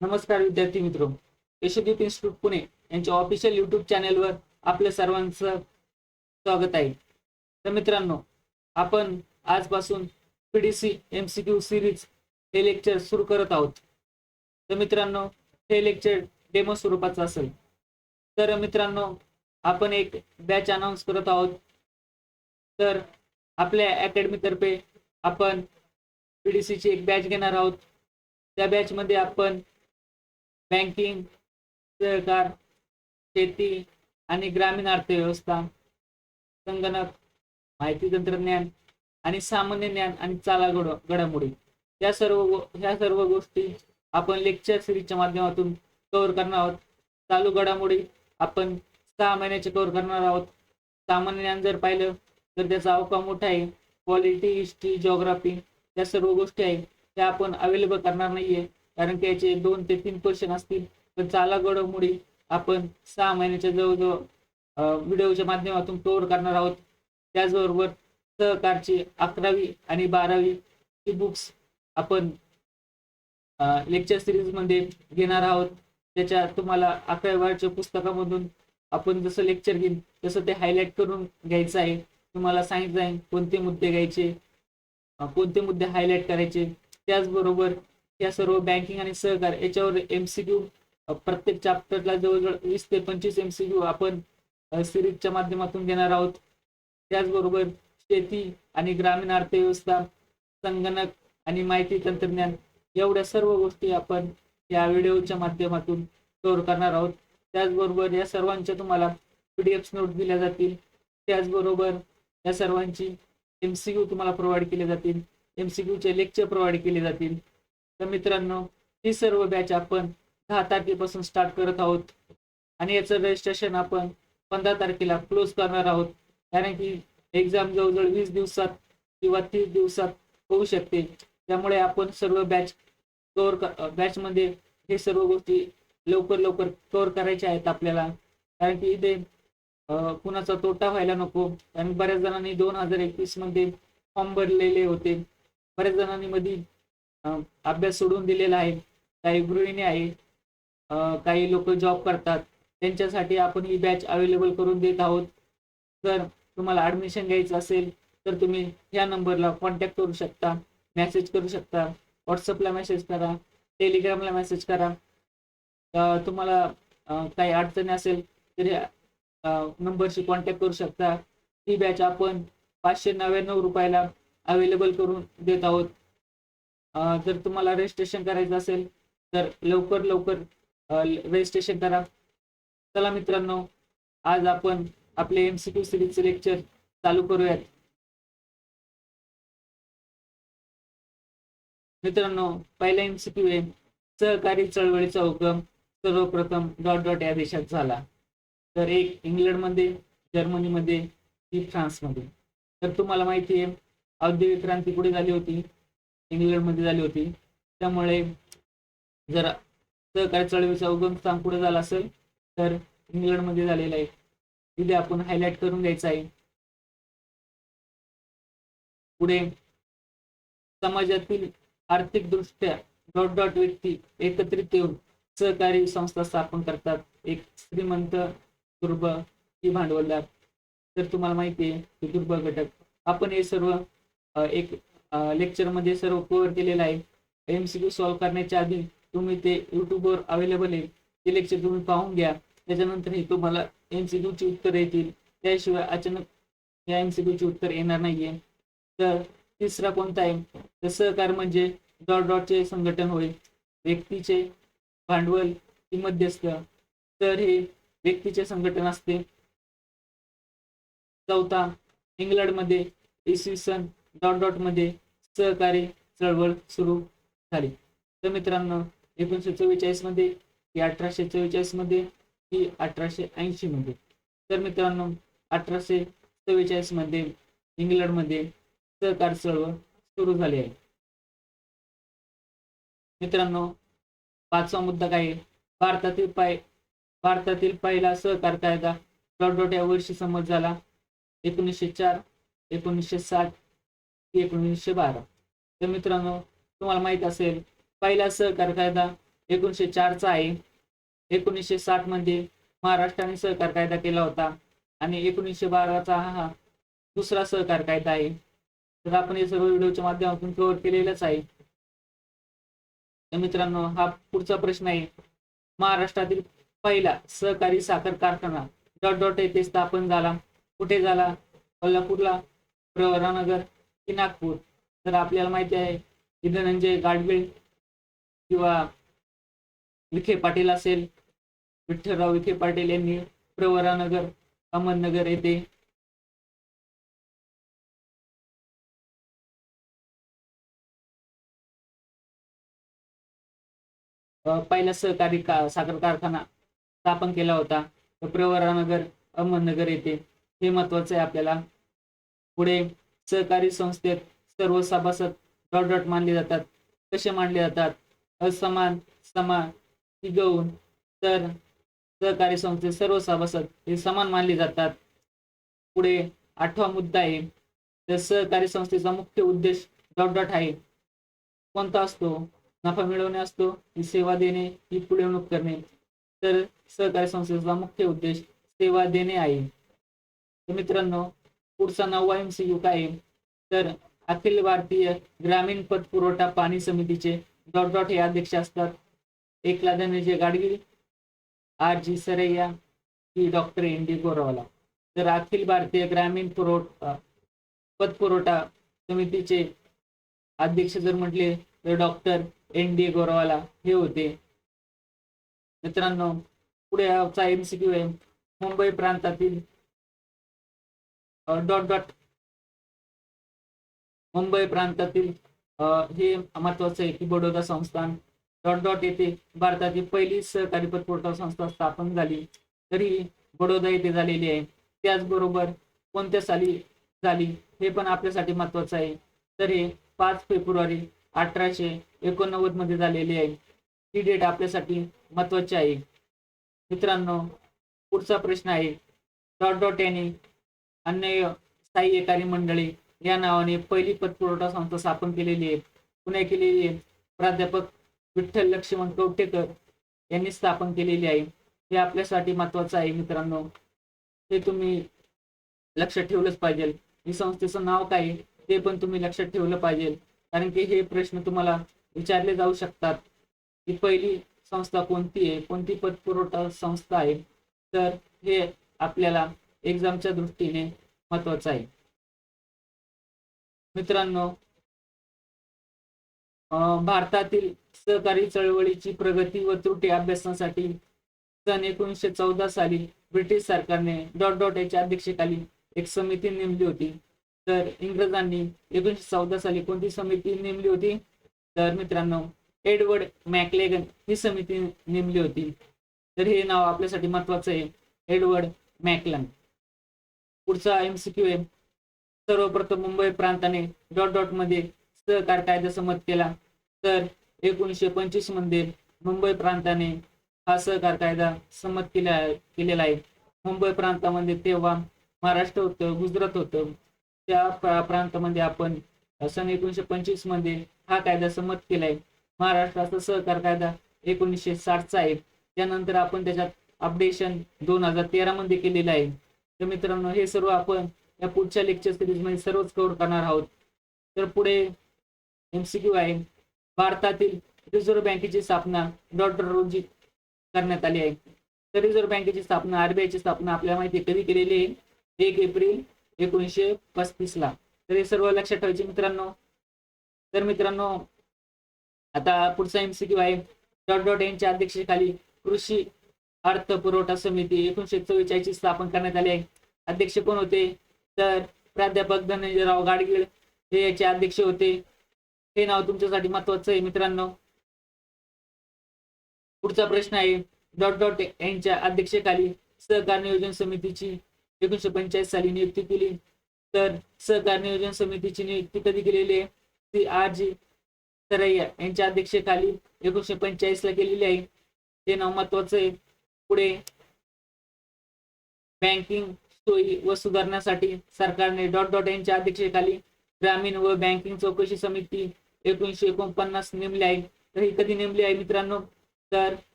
नमस्कार विद्यार्थी मित्रो, यशोदीप इन्स्टिट्यूट पुणे यांच्या ऑफिशियल यूट्यूब चॅनेलवर आपल्या सर्वांचं स्वागत आहे. तर मित्रांनो, आपण आजपासून पीडीसी MCQ सिरीज हे लेक्चर सुरू करत आहोत. तर मित्रांनो, हे लेक्चर डेमो स्वरूपाचं असेल. तर मित्रांनो, आपण एक बॅच अनाउन्स करत आहोत. तर आपल्या अकॅडमी तर्फे आपण पीडीसीची एक बॅच घेणार आहोत. त्या बॅच मध्ये आपण बँकिंग, सहकार, शेती आणि ग्रामीण अर्थव्यवस्था, संगणक, माहिती तंत्रज्ञान आणि सामान्य ज्ञान आणि घडामोडी या सर्व गोष्टी आपण लेक्चर सिरीजच्या माध्यमातून कव्हर करणार आहोत. चालू घडामोडी आपण 6 महिन्याचे कव्हर करणार आहोत. सामान्य ज्ञान जर पाहिलं तर त्याचा अवकाश मोठा आहे. पॉलिटी, हिस्ट्री, जिओग्राफी या सर्व गोष्टी आहेत त्या आपण अवेलेबल करणार नाहीये, कारण की याचे 2 ते 3 क्वेश्चन असतील. पण चालू घडामोडी आपण 6 महिन्याच्या जवळजवळ व्हिडिओच्या माध्यमातून कव्हर करणार आहोत. त्याचबरोबर सहकारची 11वी आणि 12वी ची बुक्स आपण लेक्चर सिरीज मध्ये घेणार आहोत. त्याच्या तुम्हाला 11वी पुस्तकामधून आपण जसं लेक्चर घेईन तसं ते हायलाइट करून घ्यायचं आहे. तुम्हाला सांगितलं आहे कोणते मुद्दे घ्यायचे, कोणते मुद्दे हायलाइट करायचे. त्याचबरोबर या सर्व बँकिंग आणि सहकार याच्यावर MCQ प्रत्येक चॅप्टरला जवळजवळ 20 ते 25 MCQ आपण सिरीजच्या माध्यमातून घेणार आहोत. त्याचबरोबर शेती आणि ग्रामीण अर्थव्यवस्था, संगणक आणि माहिती तंत्रज्ञान एवढ्या सर्व गोष्टी आपण या व्हिडिओच्या माध्यमातून कव्हर करणार आहोत. त्याचबरोबर या सर्वांच्या तुम्हाला PDF नोट दिल्या जातील. त्याचबरोबर या सर्वांची MCQ तुम्हाला प्रोव्हाइड केले जातील. MCQ चे लेक्चर प्रोव्हाइड केले जातील. तर मित्रांनो, ही सर्व बॅच आपण 10 तारखेपासून स्टार्ट करत आहोत आणि याचं रजिस्ट्रेशन आपण 15 तारखेला क्लोज करणार आहोत, कारण की एक्झाम जवळजवळ 20 दिवसात किंवा 30 दिवसात होऊ शकते. त्यामुळे आपण सर्व बॅच मध्ये हे सर्व गोष्टी लवकर कव्हर करायच्या आहेत आपल्याला, कारण की इथे कुणाचा तोटा व्हायला नको. आणि बऱ्याच जणांनी 2021 मध्ये फॉर्म भरलेले होते. बऱ्याच जणांनी मध्ये अभ्यास सोडून दिलेला आहे. काही गृहिणी आहे, काही लोक जॉब करतात, त्यांच्यासाठी आपण ही बॅच अवेलेबल करून देत आहोत. जर तुम्हाला ऍडमिशन घ्यायचं असेल तर तुम्ही या नंबरला कॉन्टॅक्ट करू शकता, मेसेज करू शकता, व्हॉट्सअपला मेसेज करा, टेलिग्रामला मेसेज करा. तुम्हाला काही अडचणी असेल तर नंबरशी कॉन्टॅक्ट करू शकता. ही बॅच आपण 599 रुपयाला अवेलेबल करून देत आहोत. जर तुम्हाला रजिस्ट्रेशन करायचं असेल तर लवकर रजिस्ट्रेशन करा. चला मित्रांनो, आज आपण आपले MCQ सिरीजचे लेक्चर चालू करूयात. मित्रांनो, पहिला MCQ आहे, सहकारी चळवळीचा उगम सर्वप्रथम डॉट डॉट या देशात झाला. तर एक इंग्लंडमध्ये, जर्मनीमध्ये की फ्रान्समध्ये. तर तुम्हाला माहिती आहे औद्योगिक क्रांती कुठे झाली होती? इंग्लंडमध्ये झाली होती. त्यामुळे जर सहकारी चळवळीचा उगम स्थान कुठे झाला असेल तर इंग्लंडमध्ये झालेला आहे. तिथे आपण हायलाइट करून घ्यायचं आहे. पुढे समाजातील आर्थिक दृष्ट्या डॉट डॉट व्यक्ती एकत्रित येऊन सहकारी संस्था स्थापन करतात. एक श्रीमंत, दुर्बळ की भांडवलदार. तर तुम्हाला माहिती आहे की दुर्बळ घटक. आपण हे सर्व एक लेक्चर मध्ये सर्व कव्हर केलेलं आहे. MCQ सॉल्व्ह करण्याच्या आधी तुम्ही ते युट्यूबवर अवेलेबल आहे, ते लेक्चर तुम्ही पाहून घ्या. त्याच्यानंतर हे तुम्हाला MCQ ची उत्तर येतील. त्याशिवाय अचानक या MCQ ची उत्तर येणार नाहीये. तर तिसरा कोणता आहे? तर सहकार म्हणजे डॉट डॉटचे संघटन होय. व्यक्तीचे भांडवल की मध्यस्थ. तर हे व्यक्तीचे संघटन असते. चौथा, इंग्लंडमध्ये इसवी सन डॉट डॉट मध्ये सहकारी चळवळ सुरू झाली. तर मित्रांनो, 1944 मध्ये की 1844 मध्ये की 1880 मध्ये? तर मित्रांनो, 1844 मध्ये इंग्लंडमध्ये सहकार चळवळ सुरू झाली आहे. मित्रांनो, पाचवा मुद्दा काय आहे? भारतातील पहिला सहकार कायदा डॉट डॉट या वर्षी संमत झाला. 1904, 1960 की 1912? तर मित्रांनो, तुम्हाला माहित असेल पहिला सहकार कायदा 1904चा आहे. 1960 मध्ये महाराष्ट्राने सहकार कायदा केला होता आणि 1912चा हा दुसरा सहकार कायदा आहे. तर आपण हे सर्व व्हिडिओच्या माध्यमातून कव्हर केलेलंच आहे. तर मित्रांनो, हा पुढचा प्रश्न आहे. महाराष्ट्रातील पहिला सहकारी साखर कारखाना डॉट डॉट येथे स्थापन झाला. कुठे झाला? कोल्हापूरला, प्रवरानगर की नागपूर? तर आपल्याला माहिती आहे की धनंजय गाडगीळ किंवा विखे पाटील असेल, विठ्ठलराव विखे पाटील यांनी प्रवरानगर, अहमदनगर येथे पहिला सहकारी साखर कारखाना स्थापन केला होता. प्रवरानगर, अहमदनगर येथे. हे महत्वाचं आहे आपल्याला. पुढे सहकारी संस्थेत सर्व सभासद डॉट डॉट मानले जातात. कसे मानले जातात? असमान, समान की गौण? तर सहकारी संस्थेत सर्व सभासद हे समान मानले जातात. पुढे 8वा मुद्दा आहे. तर सहकारी संस्थेचा मुख्य उद्देश डॉट डॉट आहे. कोणता असतो? नफा मिळवणे असतो की सेवा देणे ही पुढवणूक करणे? तर सहकारी संस्थेचा मुख्य उद्देश सेवा देणे आहे. तर मित्रांनो, पुढचा 9वा MCQ काय आहे? तर अखिल भारतीय ग्रामीण पतपुरवठा पाणी समितीचे डॉट डॉट हे अध्यक्ष असतात. एकला धनंजय गाडगीळ, RG सरैया की डॉक्टर ND गोरवाला? तर अखिल भारतीय ग्रामीण पतपुरवठा समितीचे अध्यक्ष जर म्हटले तर डॉक्टर ND गोरवाला हे होते. मित्रांनो, पुढे MCQ आहे. मुंबई प्रांतातील डॉट डॉट मुंबई प्रांतातील हे महत्वाचं आहे की बडोदा संस्थान डॉट डॉट येथे भारतातील पहिली सहकारी पतपुरवठा संस्था स्थापन झाली. तरी बडोदा येथे झालेली आहे. त्याचबरोबर कोणत्या साली झाली हे पण आपल्यासाठी महत्वाचं आहे. तर हे 5 फेब्रुवारी 1889 मध्ये झालेली आहे. ही डेट आपल्यासाठी महत्वाची आहे. मित्रांनो, पुढचा प्रश्न आहे. डॉट डॉट यांनी अन्य सहाय्यकारी मंडळी या नावाने पहिली पतपुरवठा संस्था स्थापन केलेली आहे. पुणे केलेली आहे? प्राध्यापक विठ्ठल लक्ष्मण कवठेकर यांनी स्थापन केलेली आहे. हे आपल्यासाठी महत्वाचं आहे मित्रांनो. हे तुम्ही लक्षात ठेवलंच पाहिजे. ही संस्थेचं नाव काय ते पण तुम्ही लक्षात ठेवलं पाहिजे, कारण की हे प्रश्न तुम्हाला विचारले जाऊ शकतात की पहिली संस्था कोणती आहे, कोणती पतपुरवठा संस्था आहे. तर हे आपल्याला एक्झामच्या दृष्टीने महत्वाचं आहे. मित्रांनो, भारतातील सहकारी चळवळीची प्रगती व त्रुटी अभ्यासनासाठी सन 1914 साली ब्रिटिश सरकारने डॉट डॉट याच्या अध्यक्षतेखाली एक समिती नेमली होती. तर इंग्रजांनी 1914 साली कोणती समिती नेमली होती? तर मित्रांनो, एडवर्ड मॅकलेगन ही समिती नेमली होती. तर हे नाव आपल्यासाठी महत्वाचं आहे, एडवर्ड मॅकलन. पुढचा MCQ आहे. सर्वप्रथम मुंबई प्रांताने डॉट डॉट मध्ये सहकार कायदा संमत केला. तर 1925 मध्ये मुंबई प्रांताने हा सहकार कायदा संमत केलेला आहे. मुंबई प्रांतामध्ये तेव्हा महाराष्ट्र होतं, गुजरात होतं. त्या प्रांतामध्ये आपण सन 1925 मध्ये हा कायदा संमत केलाय. महाराष्ट्राचा सहकार कायदा 1960चा आहे. त्यानंतर आपण त्याच्यात अपडेशन 2013 मध्ये केलेलं आहे. तर मित्रांनो, हे सर्व आपण या पुढच्या लेक्चर सिरीज मध्ये सर्वच कव्हर करणार आहोत. तर पुढे MCQ आहे. भारतातील रिझर्व्ह बँकेची स्थापना डॉट डॉट रोजी करण्यात आली आहे. तर रिझर्व्ह बँकेची स्थापना, RBI ची स्थापना आपल्याला माहिती कधी केलेली आहे? 1 एप्रिल 1935 ला. तर हे सर्व लक्षात ठेवायचे मित्रांनो. तर मित्रांनो, आता पुढचा MCQ आहे. डॉट डॉट यांच्या अध्यक्षतेखाली कृषी अर्थ पुरवठा समिती 1944 ची स्थापन करण्यात आली आहे. अध्यक्ष कोण होते? तर प्राध्यापक धनंजयराव गाडगीळ हे याचे अध्यक्ष होते. हे नाव तुमच्यासाठी महत्वाचं आहे मित्रांनो. पुढचा प्रश्न आहे. डॉट डॉट यांच्या अध्यक्षतेखाली सहकार नियोजन समितीची 1945 साली नियुक्ती केली. तर सहकार नियोजन समितीची नियुक्ती कधी केलेली आहे? RG सरैया यांच्या अध्यक्षतेखाली 1945 ला केलेली आहे. हे नाव महत्वाचं आहे. पुढे बँकिंग सोयी व सुधारण्यासाठी सरकारने डॉट डॉट यांच्या अध्यक्षतेखाली ग्रामीण व बँकिंग चौकशी समिती 1949 नेमली आहे. तर ही कधी नेमली आहे मित्रांनो? तर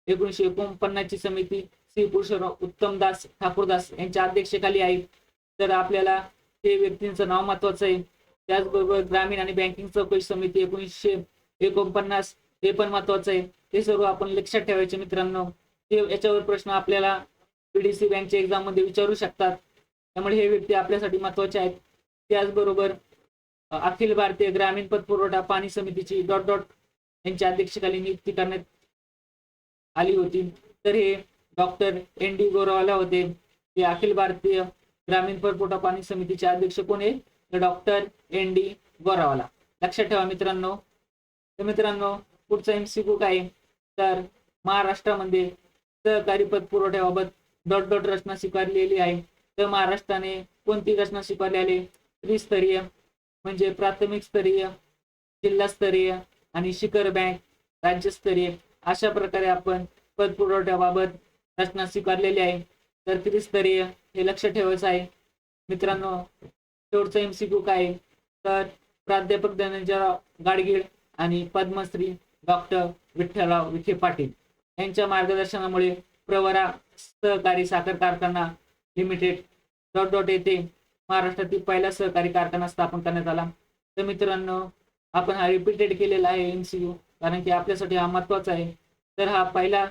1949 ची समिती श्री पुरुषोत्तम उत्तमदास ठाकूरदास यांच्या अध्यक्षतेखाली आहे. तर आपल्याला हे व्यक्तींचं नाव महत्वाचं आहे. त्याचबरोबर ग्रामीण आणि बँकिंग चौकशी समिती 1949 हे पण महत्वाचं आहे. हे सर्व आपण लक्षात ठेवायचे मित्रांनो. ते याच्यावर प्रश्न आपल्याला पीडीसी बँकच्या एक्झाम मध्ये विचारू शकतात. त्यामुळे हे व्यक्ती आपल्यासाठी महत्वाचे आहेत. त्याचबरोबर अखिल भारतीय ग्रामीण पतपुरवठा पाणी समितीची डॉट डॉट यांच्या अध्यक्षतेखाली नियुक्ती करण्यात आली होती. तर हे डॉक्टर एन डी गोरावाला होते. हे अखिल भारतीय ग्रामीण पतपुरवठा पाणी समितीचे अध्यक्ष कोण आहे? तर डॉक्टर एन डी गोरावाला. लक्षात ठेवा मित्रांनो. तर मित्रांनो पुढचा MCQ काय आहे? तर महाराष्ट्रामध्ये सहकारी पतपुरवठ्याबाबत डॉट डॉट रचना स्वीकारलेली आहे. तर महाराष्ट्राने कोणती रचना स्वीकारली? त्रिस्तरीय म्हणजे प्राथमिक स्तरीय, जिल्हास्तरीय आणि शिखर बँक राज्यस्तरीय अशा प्रकारे आपण पतपुरवठ्याबाबत रचना स्वीकारलेली आहे. तर त्रिस्तरीय हे लक्षात ठेवायचं आहे मित्रांनो. शेवटचा MCQ काय आहे? तर प्राध्यापक धनंजयराव गाडगीळ आणि पद्मश्री डॉक्टर विठ्ठलराव विखे पाटील यांच्या मार्गदर्शनामुळे प्रवरा सहकारी साखर कारखाना लिमिटेड डॉट डॉट येथे महाराष्ट्रातील पहिला सहकारी कारखाना स्थापन करण्यात आला. तर मित्रांनो आपण हा रिपीटेड केलेला आहे MCQ, कारण की आपल्यासाठी हा महत्वाचा आहे. तर हा पहिला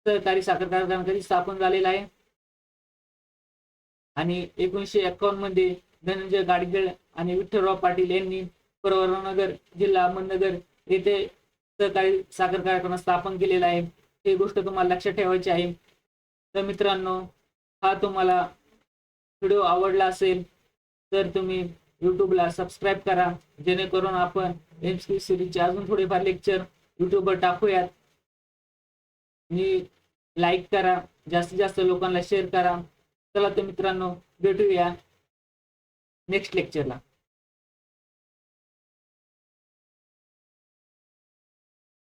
सहकारी साखर कारखाना कधी स्थापन झालेला आहे? आणि 1951 मध्ये धनंजय गाडगीळ आणि विठ्ठलराव पाटील यांनी प्रवरानगर जिल्हा अहमदनगर येथे सहकारी साखर कारखाना स्थापन केलेला आहे. ही गोष्ट तुम्हाला लक्षात ठेवायची आहे. तर मित्रांनो हा तुम्हाला व्हिडिओ आवडला असेल तर तुम्ही यूट्यूबला सबस्क्राईब करा, जेणेकरून आपण MCQ सिरीजचे अजून थोडेफार लेक्चर यूट्यूबवर टाकूयात. आणि लाईक करा, जास्तीत जास्त लोकांना शेअर करा. चला तर मित्रांनो भेटूया नेक्स्ट लेक्चरला.